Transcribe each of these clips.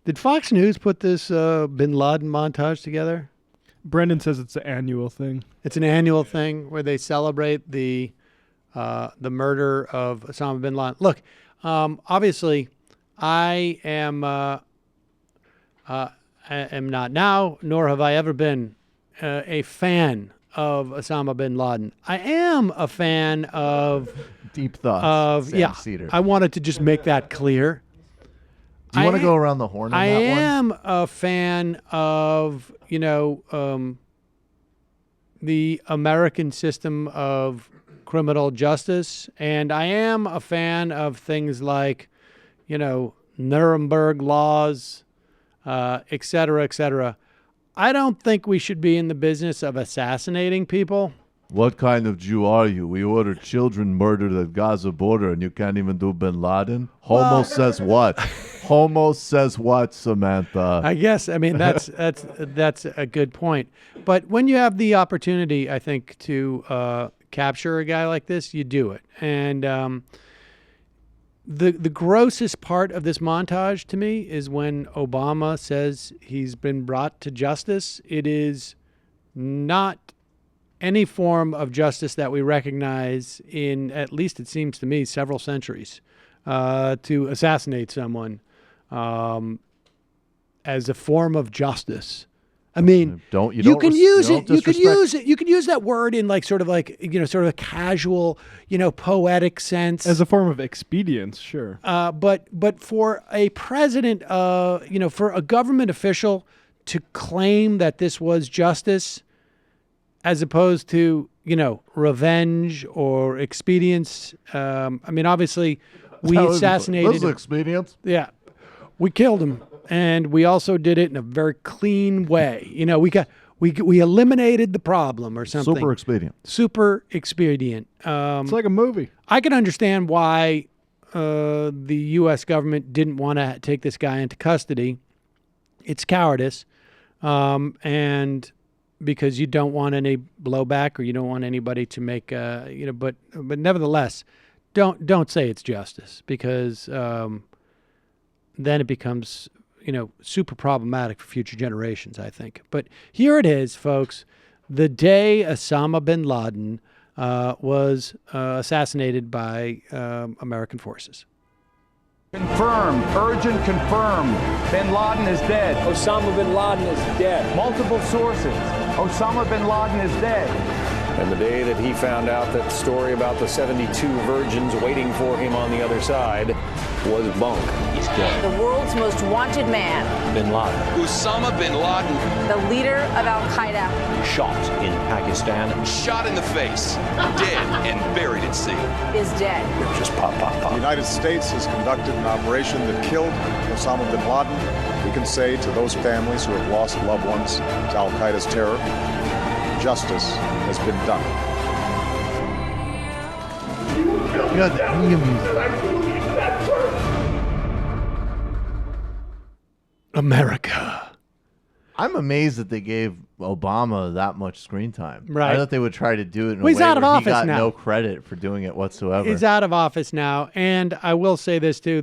Did Fox News put this Bin Laden montage together? Brendan says it's an annual thing. It's an annual thing where they celebrate the murder of Osama bin Laden. Look, obviously, I am not now, nor have I ever been a fan of Osama bin Laden. I am a fan of Deep Thoughts. Of Seder. I wanted to just make that clear. Do you want to go around the horn on I that one? am a fan of, the American system of criminal justice, and I am a fan of things like, Nuremberg laws, et cetera, et cetera. I don't think we should be in the business of assassinating people. What kind of Jew are you? We ordered children murdered at Gaza border, and you can't even do Bin Laden? Homo says what? Homo says what, Samantha? I guess. I mean, that's a good point. But when you have the opportunity, I think, to capture a guy like this, you do it. And the grossest part of this montage to me is when Obama says he's been brought to justice. It is not any form of justice that we recognize in, at least it seems to me, several centuries, to assassinate someone as a form of justice. I mean, you can use that word in sort of a casual, poetic sense As a form of expedience, sure. But for a president, for a government official to claim that this was justice, as opposed to, revenge or expedience. I mean, obviously, we assassinated This is expedience. Yeah, we killed him, and we also did it in a very clean way. We eliminated the problem or something. Super expedient. Super expedient. It's like a movie. I can understand why the U.S. government didn't want to take this guy into custody. It's cowardice, and because you don't want any blowback or you don't want anybody to make, but nevertheless, don't say it's justice, because then it becomes, super problematic for future generations, I think. But here it is, folks. The day Osama bin Laden was assassinated by American forces. Confirmed, urgent confirmed. Bin Laden is dead. Osama bin Laden is dead. Multiple sources. Osama bin Laden is dead. And the day that he found out that story about the 72 virgins waiting for him on the other side was bunk. He's dead. The world's most wanted man, Bin Laden. Osama bin Laden. the leader of Al-Qaeda, Shot in Pakistan. Shot in the face. Dead and buried at sea. is dead. Just pop, pop, The pop. United States has conducted an operation that killed Osama bin Laden. We can say to those families who have lost loved ones to Al-Qaeda's terror, justice has been done. You got the theme music. America. I'm amazed that they gave Obama that much screen time. Right. I thought they would try to do it in Well, a he's way out of where office he got now. no credit for doing it whatsoever. He's out of office now, and I will say this too: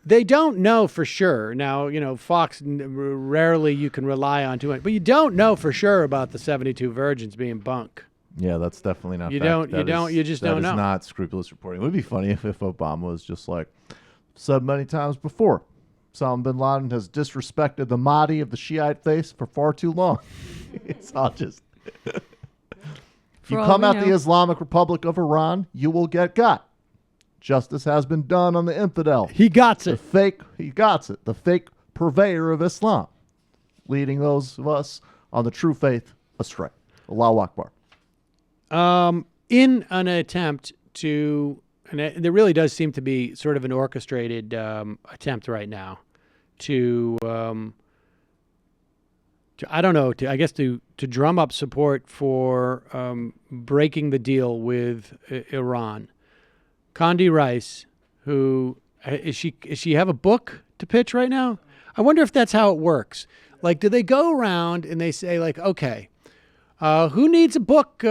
they don't know for sure. Now, Fox rarely you can rely on too much, but you don't know for sure about the 72 virgins being bunk. Yeah, that's definitely not. You fact. don't- you That don't- is- you just don't know. That is not scrupulous reporting. It would be funny if Obama was just like said many times before. Osama bin Laden has disrespected the Mahdi of the Shiite faith for far too long. It's all just. If you all come we out the know. Islamic Republic of Iran, you will get got. Justice has been done on the infidel. He got it. He got it. The fake purveyor of Islam, leading those of us on the true faith astray. Allahu Akbar. In an attempt to, and there really does seem to be sort of an orchestrated attempt right now to I don't know, to drum up support for breaking the deal with Iran. Condi Rice, who is she have a book to pitch right now? I wonder if that's how it works. Like, do they go around and they say, like, okay, Who needs a book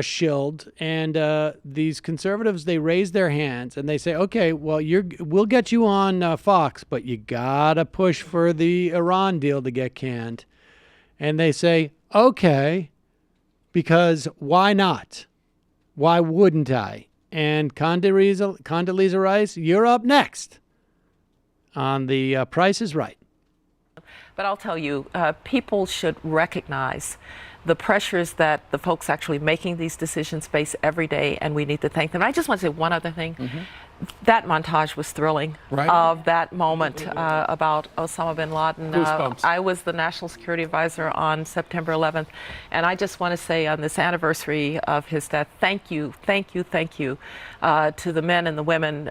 shield? And these conservatives, they raise their hands and they say, okay, well, we'll get you on Fox, but you got to push for the Iran deal to get canned. And they say, okay, because why not? Why wouldn't I? And Condoleezza Rice, you're up next on the Price is Right. But I'll tell you, people should recognize the pressures that the folks actually making these decisions face every day, and we need to thank them. I just want to say one other thing. That montage was thrilling, Right. Of that moment about Osama bin Laden. Goosebumps. I was the National Security Advisor on September 11th, and I just want to say on this anniversary of his death, thank you to the men and the women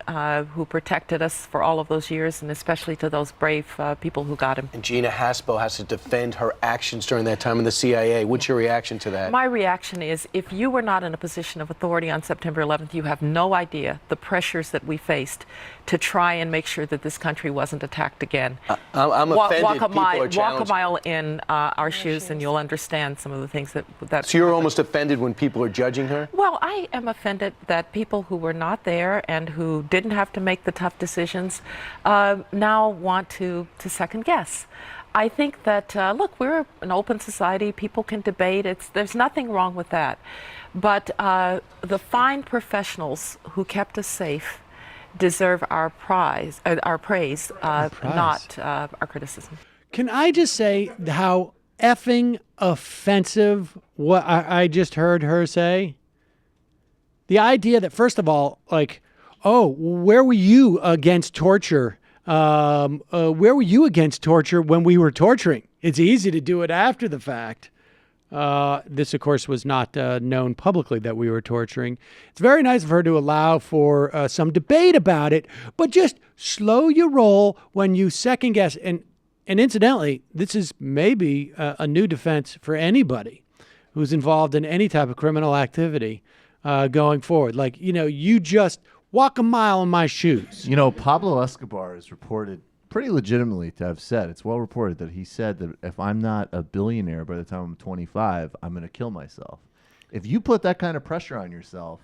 who protected us for all of those years, and especially to those brave people who got him. And Gina Haspel has to defend her actions during that time in the CIA. What's your reaction to that? My reaction is, if you were not in a position of authority on September 11th, you have no idea the pressures that we faced to try and make sure that this country wasn't attacked again. I'm offended. Walk a People are challenging. mile in our shoes, and you'll understand some of the things that. So you're almost offended when people are judging her? Well, I am offended that people who were not there and who didn't have to make the tough decisions now want to second guess. I think that, look, we're an open society. People can debate. There's nothing wrong with that. But the fine professionals who kept us safe deserve our praise, not our criticism. Can I just say how effing offensive what I just heard her say? The idea that, first of all, like, oh, where were you against torture? Where were you against torture when we were torturing? It's easy to do it after the fact. This, of course, was not known publicly that we were torturing. It's very nice of her to allow for some debate about it, but just slow your roll when you second guess. And incidentally, this is maybe a new defense for anybody who's involved in any type of criminal activity going forward. Like, you just walk a mile in my shoes. Pablo Escobar is reported pretty legitimately to have said, it's well reported that he said that if I'm not a billionaire by the time I'm 25, I'm going to kill myself. If you put that kind of pressure on yourself,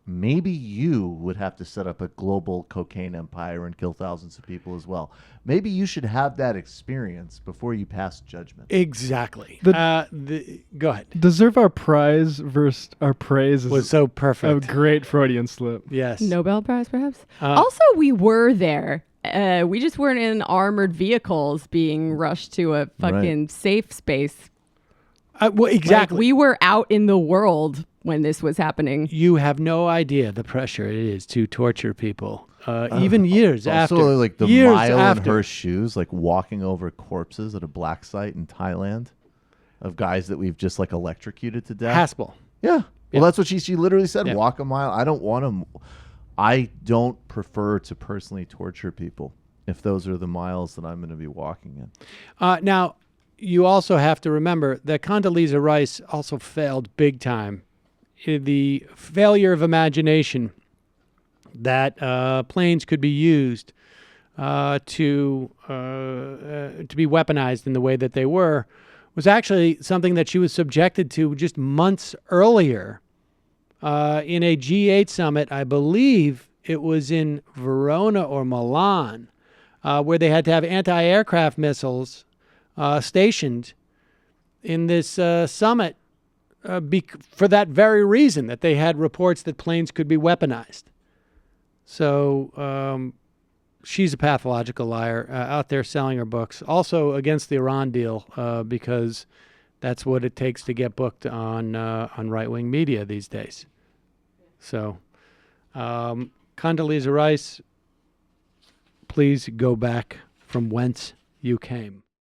maybe you would have to set up a global cocaine empire and kill thousands of people as well. Maybe you should have that experience before you pass judgment. Exactly. Go ahead. Deserve our prize versus our praise Was so perfect. A great Freudian slip. Yes. Nobel Prize, perhaps? Also, we were there. We just weren't in armored vehicles being rushed to a fucking safe space. Well, exactly. Like, we were out in the world when this was happening. You have no idea the pressure it is to torture people, even years after. Also, like the years mile after. in her shoes, like walking over corpses at a black site in Thailand of guys that we've just like electrocuted to death. Haspel. Yeah. Well, that's what she literally said. Yeah. Walk a mile. I don't prefer to personally torture people if those are the miles that I'm going to be walking in. Now, you also have to remember that Condoleezza Rice also failed big time. The failure of imagination that planes could be used to be weaponized in the way that they were was actually something that she was subjected to just months earlier in a G8 summit. I believe it was in Verona or Milan, where they had to have anti-aircraft missiles stationed in this summit for that very reason, that they had reports that planes could be weaponized. So she's a pathological liar out there selling her books. Also against the Iran deal because that's what it takes to get booked on right-wing media these days. So Condoleezza Rice, please go back from whence you came.